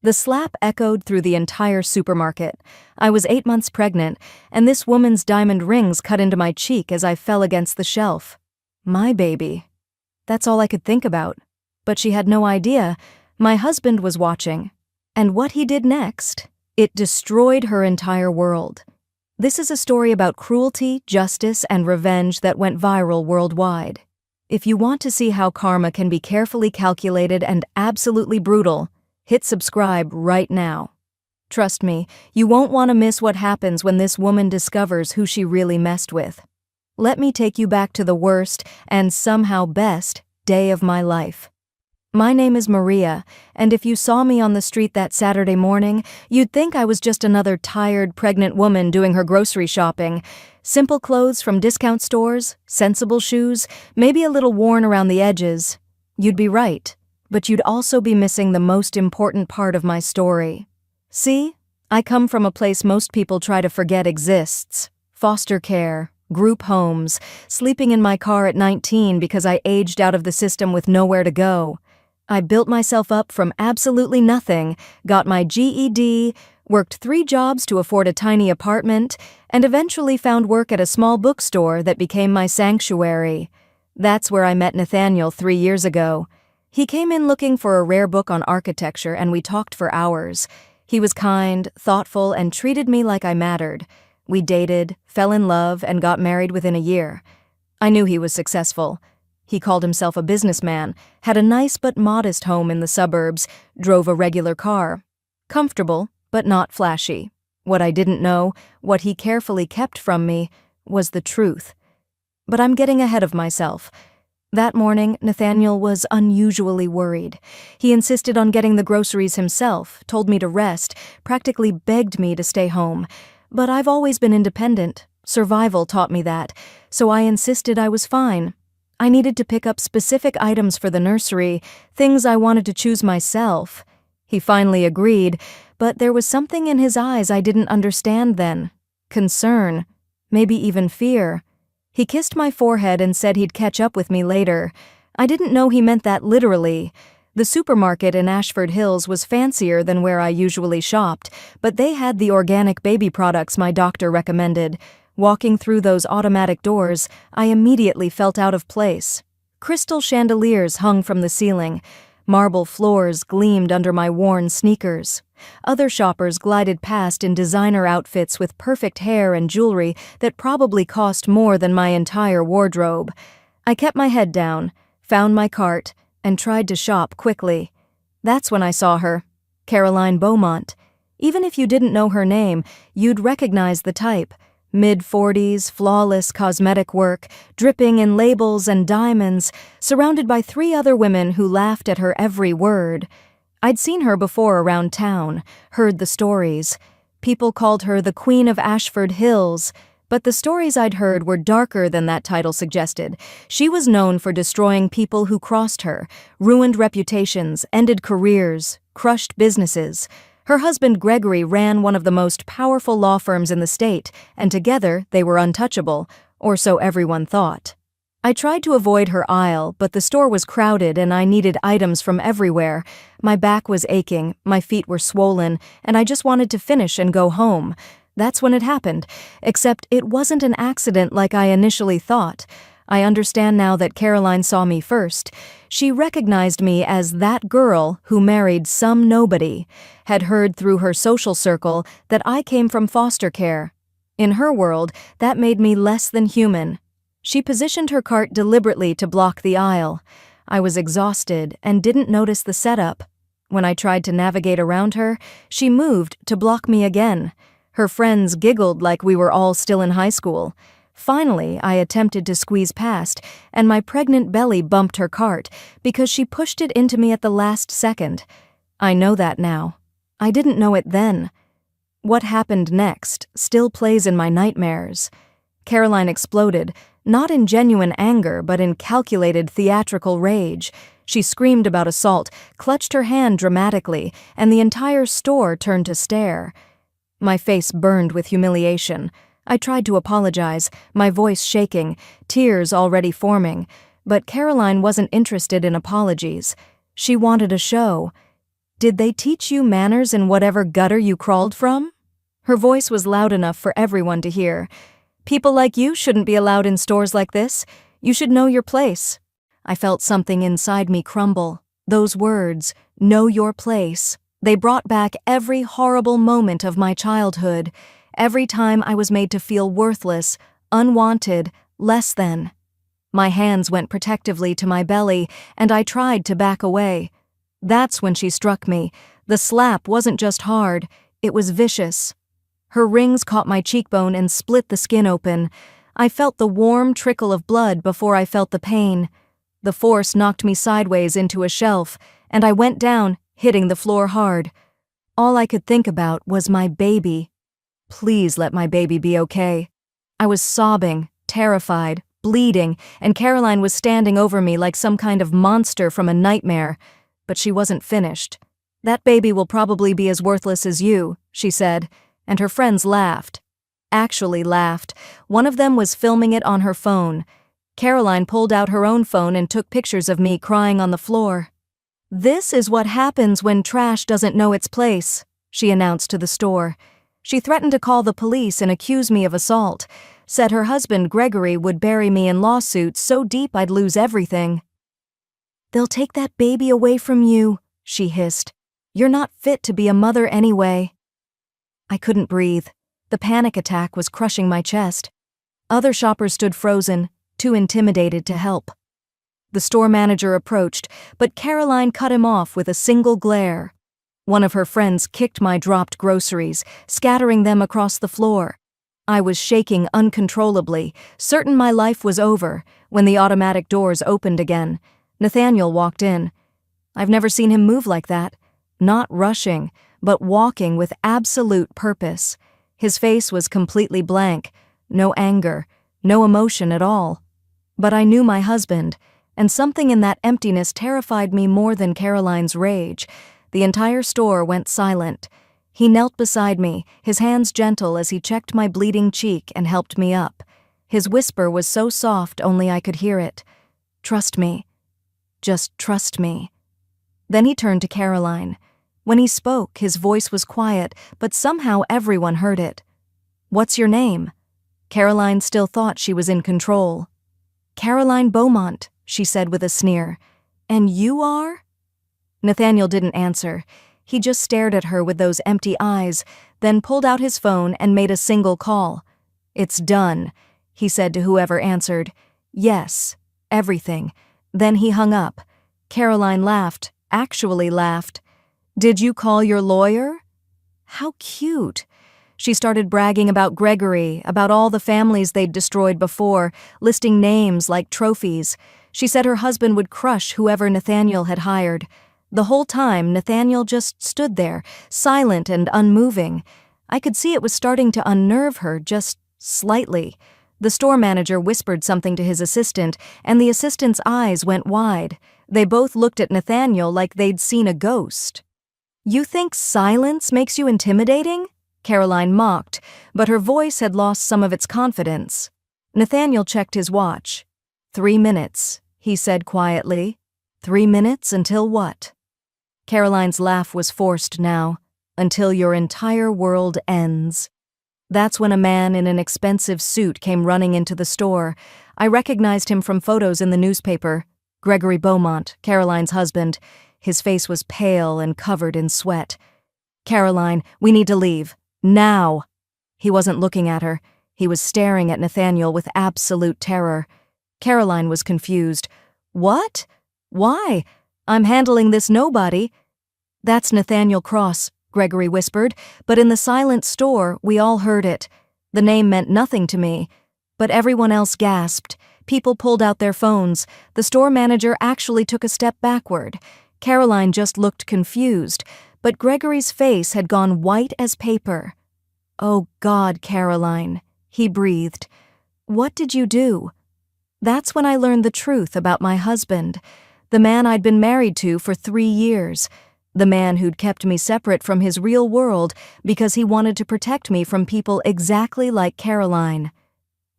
The slap echoed through the entire supermarket. I was 8 months pregnant, and this woman's diamond rings cut into my cheek as I fell against the shelf. My baby. That's all I could think about. But she had no idea. My husband was watching. And what he did next? It destroyed her entire world. This is a story about cruelty, justice, and revenge that went viral worldwide. If you want to see how karma can be carefully calculated and absolutely brutal, hit subscribe right now. Trust me, you won't want to miss what happens when this woman discovers who she really messed with. Let me take you back to the worst, and somehow best, day of my life. My name is Maria, and if you saw me on the street that Saturday morning, you'd think I was just another tired, pregnant woman doing her grocery shopping. Simple clothes from discount stores, sensible shoes, maybe a little worn around the edges. You'd be right, but you'd also be missing the most important part of my story. See, I come from a place most people try to forget exists. Foster care, group homes, sleeping in my car at 19 because I aged out of the system with nowhere to go. I built myself up from absolutely nothing, got my GED, worked 3 jobs to afford a tiny apartment, and eventually found work at a small bookstore that became my sanctuary. That's where I met Nathaniel 3 years ago. He came in looking for a rare book on architecture, and we talked for hours. He was kind, thoughtful, and treated me like I mattered. We dated, fell in love, and got married within a year. I knew he was successful. He called himself a businessman, had a nice but modest home in the suburbs, drove a regular car. Comfortable, but not flashy. What I didn't know, what he carefully kept from me, was the truth. But I'm getting ahead of myself. That morning, Nathaniel was unusually worried. He insisted on getting the groceries himself, told me to rest, practically begged me to stay home. But I've always been independent. Survival taught me that, so I insisted I was fine. I needed to pick up specific items for the nursery, things I wanted to choose myself. He finally agreed, but there was something in his eyes I didn't understand then. Concern, maybe even fear. He kissed my forehead and said he'd catch up with me later. I didn't know he meant that literally. The supermarket in Ashford Hills was fancier than where I usually shopped, but they had the organic baby products my doctor recommended. Walking through those automatic doors, I immediately felt out of place. Crystal chandeliers hung from the ceiling. Marble floors gleamed under my worn sneakers. Other shoppers glided past in designer outfits with perfect hair and jewelry that probably cost more than my entire wardrobe. I kept my head down, found my cart, and tried to shop quickly. That's when I saw her, Caroline Beaumont. Even if you didn't know her name, you'd recognize the type. Mid-40s, flawless cosmetic work, dripping in labels and diamonds, surrounded by 3 other women who laughed at her every word. I'd seen her before around town, heard the stories. People called her the Queen of Ashford Hills, but the stories I'd heard were darker than that title suggested. She was known for destroying people who crossed her, ruined reputations, ended careers, crushed businesses. Her husband Gregory ran one of the most powerful law firms in the state, and together they were untouchable, or so everyone thought. I tried to avoid her aisle, but the store was crowded and I needed items from everywhere. My back was aching, my feet were swollen, and I just wanted to finish and go home. That's when it happened, except it wasn't an accident like I initially thought. I understand now that Caroline saw me first. She recognized me as that girl who married some nobody, had heard through her social circle that I came from foster care. In her world, that made me less than human. She positioned her cart deliberately to block the aisle. I was exhausted and didn't notice the setup. When I tried to navigate around her, she moved to block me again. Her friends giggled like we were all still in high school. Finally, I attempted to squeeze past, and my pregnant belly bumped her cart because she pushed it into me at the last second. I know that now. I didn't know it then. What happened next still plays in my nightmares. Caroline exploded, not in genuine anger, but in calculated theatrical rage. She screamed about assault, clutched her hand dramatically, and the entire store turned to stare. My face burned with humiliation. I tried to apologize, my voice shaking, tears already forming, but Caroline wasn't interested in apologies. She wanted a show. Did they teach you manners in whatever gutter you crawled from? Her voice was loud enough for everyone to hear. People like you shouldn't be allowed in stores like this. You should know your place. I felt something inside me crumble. Those words, know your place, they brought back every horrible moment of my childhood, every time I was made to feel worthless, unwanted, less than. My hands went protectively to my belly, and I tried to back away. That's when she struck me. The slap wasn't just hard, it was vicious. Her rings caught my cheekbone and split the skin open. I felt the warm trickle of blood before I felt the pain. The force knocked me sideways into a shelf, and I went down, hitting the floor hard. All I could think about was my baby. Please let my baby be okay. I was sobbing, terrified, bleeding, and Caroline was standing over me like some kind of monster from a nightmare. But she wasn't finished. That baby will probably be as worthless as you, she said, and her friends laughed. Actually laughed. One of them was filming it on her phone. Caroline pulled out her own phone and took pictures of me crying on the floor. This is what happens when trash doesn't know its place, she announced to the store. She threatened to call the police and accuse me of assault, said her husband Gregory would bury me in lawsuits so deep I'd lose everything. They'll take that baby away from you, she hissed. You're not fit to be a mother anyway. I couldn't breathe. The panic attack was crushing my chest. Other shoppers stood frozen, too intimidated to help. The store manager approached, but Caroline cut him off with a single glare. One of her friends kicked my dropped groceries, scattering them across the floor. I was shaking uncontrollably, certain my life was over, when the automatic doors opened again. Nathaniel walked in. I've never seen him move like that. Not rushing, but walking with absolute purpose. His face was completely blank. No anger, no emotion at all. But I knew my husband, and something in that emptiness terrified me more than Caroline's rage. The entire store went silent. He knelt beside me, his hands gentle as he checked my bleeding cheek and helped me up. His whisper was so soft only I could hear it. Trust me. Just trust me. Then he turned to Caroline. When he spoke, his voice was quiet, but somehow everyone heard it. What's your name? Caroline still thought she was in control. Caroline Beaumont, she said with a sneer. And you are? Nathaniel didn't answer. He just stared at her with those empty eyes, then pulled out his phone and made a single call. It's done, he said to whoever answered. Yes, everything. Then he hung up. Caroline laughed, actually laughed. Did you call your lawyer? How cute. She started bragging about Gregory, about all the families they'd destroyed before, listing names like trophies. She said her husband would crush whoever Nathaniel had hired. The whole time, Nathaniel just stood there, silent and unmoving. I could see it was starting to unnerve her, just slightly. The store manager whispered something to his assistant, and the assistant's eyes went wide. They both looked at Nathaniel like they'd seen a ghost. You think silence makes you intimidating? Caroline mocked, but her voice had lost some of its confidence. Nathaniel checked his watch. 3 minutes, he said quietly. 3 minutes until what? Caroline's laugh was forced now. Until your entire world ends. That's when a man in an expensive suit came running into the store. I recognized him from photos in the newspaper. Gregory Beaumont, Caroline's husband. His face was pale and covered in sweat. Caroline, we need to leave. Now! He wasn't looking at her. He was staring at Nathaniel with absolute terror. Caroline was confused. What? Why? I'm handling this nobody. That's Nathaniel Cross, Gregory whispered, but in the silent store, we all heard it. The name meant nothing to me, but everyone else gasped. People pulled out their phones. The store manager actually took a step backward. Caroline just looked confused, but Gregory's face had gone white as paper. Oh God, Caroline, he breathed. What did you do? That's when I learned the truth about my husband, the man I'd been married to for 3 years. The man who'd kept me separate from his real world because he wanted to protect me from people exactly like Caroline.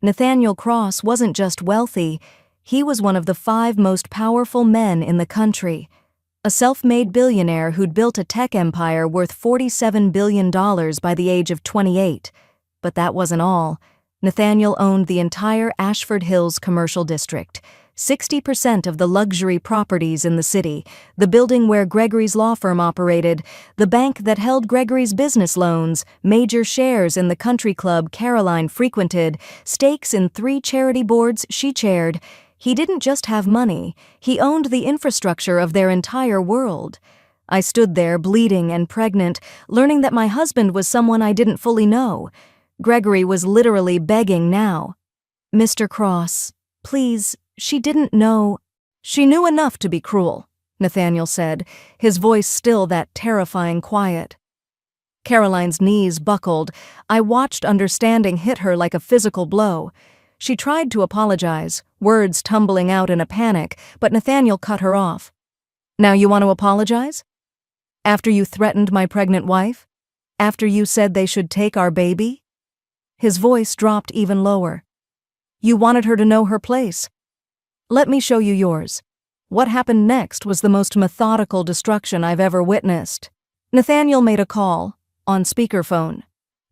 Nathaniel Cross wasn't just wealthy, he was one of the 5 most powerful men in the country. A self-made billionaire who'd built a tech empire worth $47 billion by the age of 28. But that wasn't all. Nathaniel owned the entire Ashford Hills commercial district, 60% of the luxury properties in the city, the building where Gregory's law firm operated, the bank that held Gregory's business loans, major shares in the country club Caroline frequented, stakes in 3 charity boards she chaired. He didn't just have money, he owned the infrastructure of their entire world. I stood there, bleeding and pregnant, learning that my husband was someone I didn't fully know. Gregory was literally begging now. "Mr. Cross, please, she didn't know." "She knew enough to be cruel," Nathaniel said, his voice still that terrifying quiet. Caroline's knees buckled. I watched understanding hit her like a physical blow. She tried to apologize, words tumbling out in a panic, but Nathaniel cut her off. "Now you want to apologize? After you threatened my pregnant wife? After you said they should take our baby?" His voice dropped even lower. "You wanted her to know her place. Let me show you yours." What happened next was the most methodical destruction I've ever witnessed. Nathaniel made a call, on speakerphone.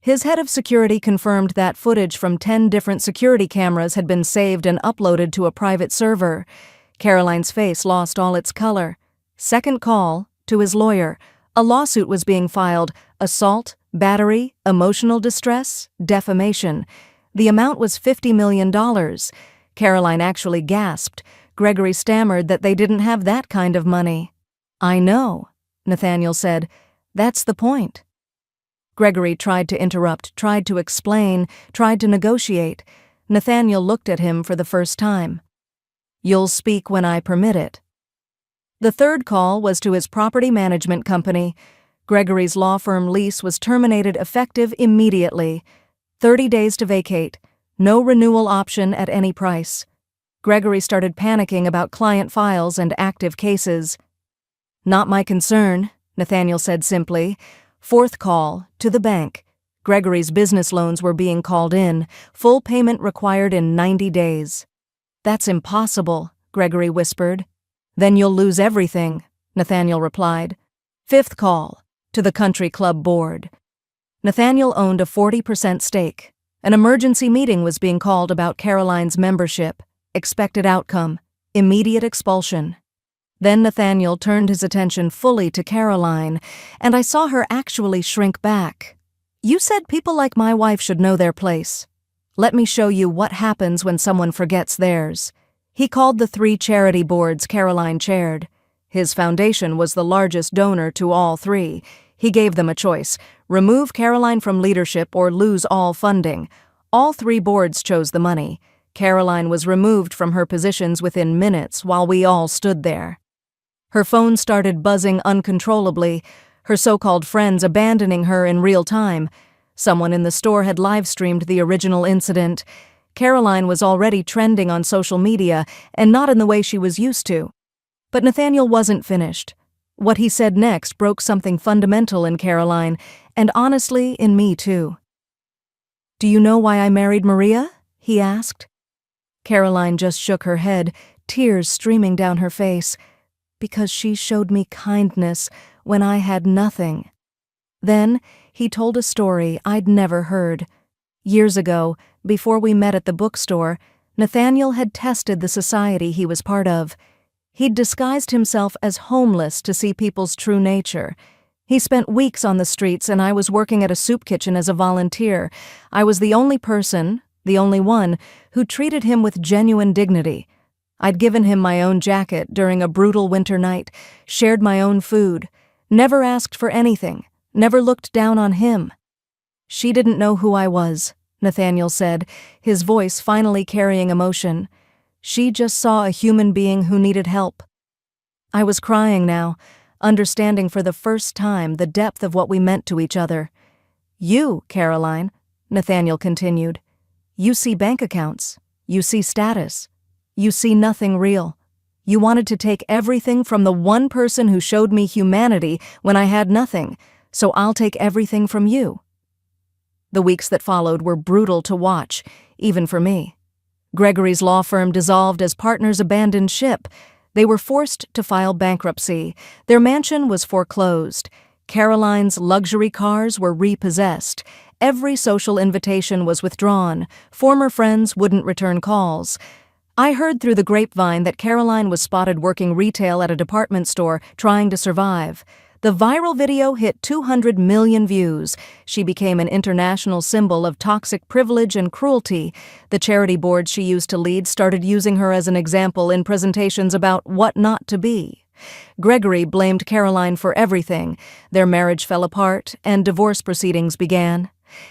His head of security confirmed that footage from 10 different security cameras had been saved and uploaded to a private server. Caroline's face lost all its color. Second call, to his lawyer. A lawsuit was being filed: assault, battery, emotional distress, defamation. The amount was $50 million. Caroline actually gasped. Gregory stammered that they didn't have that kind of money. "I know," Nathaniel said. "That's the point." Gregory tried to interrupt, tried to explain, tried to negotiate. Nathaniel looked at him for the first time. "You'll speak when I permit it." The third call was to his property management company. Gregory's law firm lease was terminated effective immediately. 30 days to vacate. No renewal option at any price. Gregory started panicking about client files and active cases. "Not my concern," Nathaniel said simply. Fourth call, to the bank. Gregory's business loans were being called in, full payment required in 90 days. "That's impossible," Gregory whispered. "Then you'll lose everything," Nathaniel replied. Fifth call, to the country club board. Nathaniel owned a 40% stake. An emergency meeting was being called about Caroline's membership. Expected outcome: immediate expulsion. Then Nathaniel turned his attention fully to Caroline, and I saw her actually shrink back. "You said people like my wife should know their place. Let me show you what happens when someone forgets theirs." He called the 3 charity boards Caroline chaired. His foundation was the largest donor to all 3. He gave them a choice: remove Caroline from leadership or lose all funding. All 3 boards chose the money. Caroline was removed from her positions within minutes while we all stood there. Her phone started buzzing uncontrollably, her so-called friends abandoning her in real time. Someone in the store had live-streamed the original incident. Caroline was already trending on social media, and not in the way she was used to. But Nathaniel wasn't finished. What he said next broke something fundamental in Caroline, and honestly, in me too. "Do you know why I married Maria?" he asked. Caroline just shook her head, tears streaming down her face. "Because she showed me kindness when I had nothing." Then he told a story I'd never heard. Years ago, before we met at the bookstore, Nathaniel had tested the society he was part of. He'd disguised himself as homeless to see people's true nature. He spent weeks on the streets, and I was working at a soup kitchen as a volunteer. I was the only person, the only one, who treated him with genuine dignity. I'd given him my own jacket during a brutal winter night, shared my own food, never asked for anything, never looked down on him. "She didn't know who I was," Nathaniel said, his voice finally carrying emotion. "She just saw a human being who needed help." I was crying now, understanding for the first time the depth of what we meant to each other. "You, Caroline," Nathaniel continued, "you see bank accounts, you see status. You see nothing real. You wanted to take everything from the one person who showed me humanity when I had nothing, so I'll take everything from you." The weeks that followed were brutal to watch, even for me. Gregory's law firm dissolved as partners abandoned ship. They were forced to file bankruptcy. Their mansion was foreclosed. Caroline's luxury cars were repossessed. Every social invitation was withdrawn. Former friends wouldn't return calls. I heard through the grapevine that Caroline was spotted working retail at a department store, trying to survive. The viral video hit 200 million views. She became an international symbol of toxic privilege and cruelty. The charity board she used to lead started using her as an example in presentations about what not to be. Gregory blamed Caroline for everything. Their marriage fell apart, and divorce proceedings began.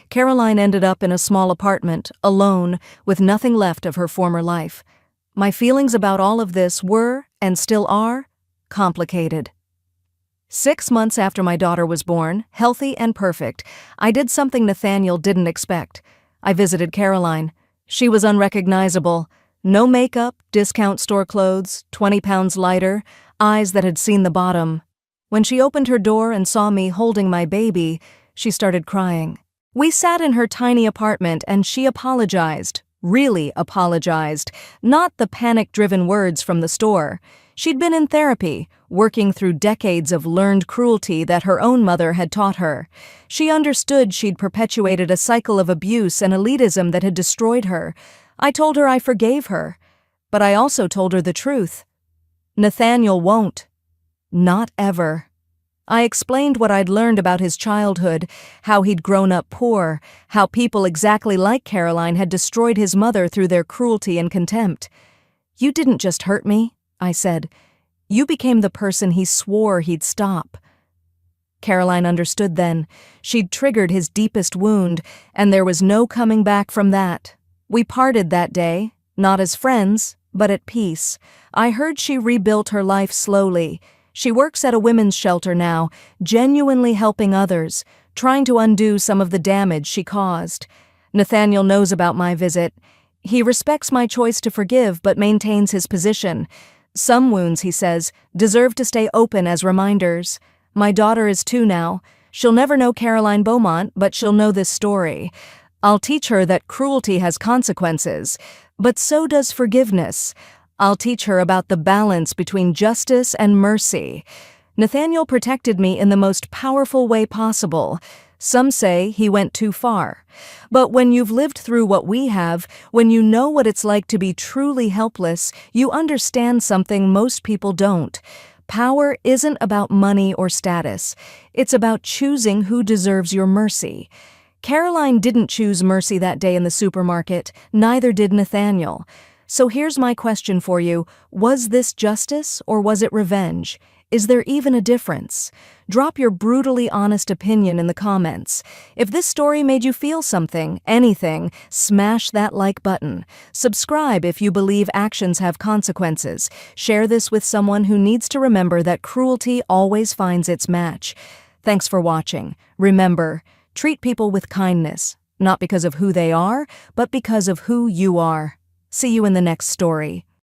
Caroline ended up in a small apartment, alone, with nothing left of her former life. My feelings about all of this were, and still are, complicated. 6 months after my daughter was born, healthy and perfect, I did something Nathaniel didn't expect. I visited Caroline. She was unrecognizable. No makeup, discount store clothes, 20 pounds lighter, eyes that had seen the bottom. When she opened her door and saw me holding my baby, she started crying. We sat in her tiny apartment and she apologized. Really apologized, not the panic-driven words from the store. She'd been in therapy, working through decades of learned cruelty that her own mother had taught her. She understood she'd perpetuated a cycle of abuse and elitism that had destroyed her. I told her I forgave her, but I also told her the truth. Nathaniel won't. Not ever. I explained what I'd learned about his childhood, how he'd grown up poor, how people exactly like Caroline had destroyed his mother through their cruelty and contempt. You didn't just hurt me, I said. You became the person he swore he'd stop. Caroline understood then. She'd triggered his deepest wound, and there was no coming back from that. We parted that day, not as friends, but at peace. I heard she rebuilt her life slowly. She works at a women's shelter now, genuinely helping others, trying to undo some of the damage she caused. Nathaniel knows about my visit. He respects my choice to forgive but maintains his position. Some wounds, he says, deserve to stay open as reminders. My daughter is 2 now. She'll never know Caroline Beaumont, but she'll know this story. I'll teach her that cruelty has consequences, but so does forgiveness. I'll teach her about the balance between justice and mercy. Nathaniel protected me in the most powerful way possible. Some say he went too far. But when you've lived through what we have, when you know what it's like to be truly helpless, you understand something most people don't. Power isn't about money or status. It's about choosing who deserves your mercy. Caroline didn't choose mercy that day in the supermarket, neither did Nathaniel. So here's my question for you. Was this justice or was it revenge? Is there even a difference? Drop your brutally honest opinion in the comments. If this story made you feel something, anything, smash that like button. Subscribe if you believe actions have consequences. Share this with someone who needs to remember that cruelty always finds its match. Thanks for watching. Remember, treat people with kindness, not because of who they are, but because of who you are. See you in the next story.